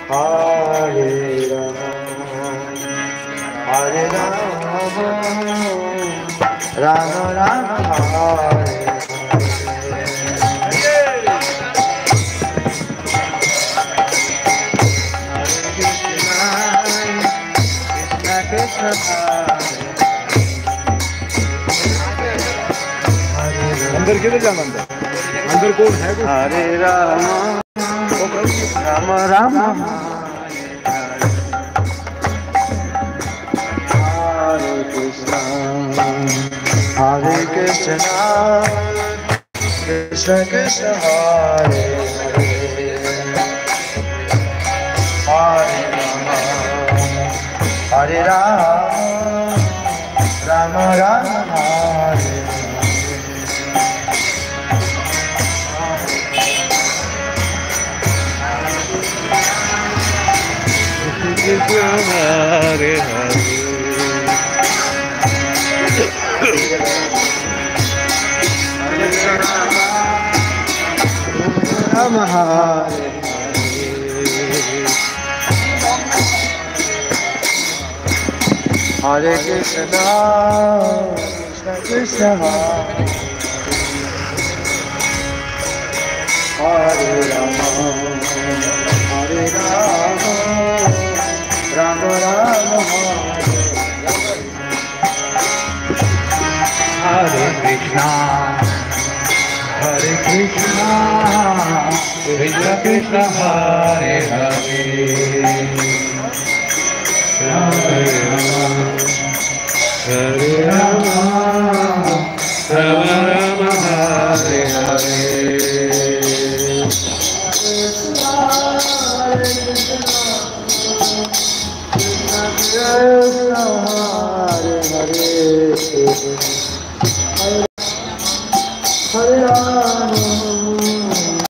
Hare Rama, Hare Rama, Rama Rama, Hare अंदर किधर जाना अंदर कौन है? हरे राम राम राम हरे कृष्ण कृष्ण कृष्ण हरे हरे राम राम राम हरे हरे हरे राम हरे हरे कृष्ण कृष्ण हरे राम राम राम हरे कृष्णा कृष्ण कृष्ण हरे हरे हरे राम राम राम हरे हरे हरे हरे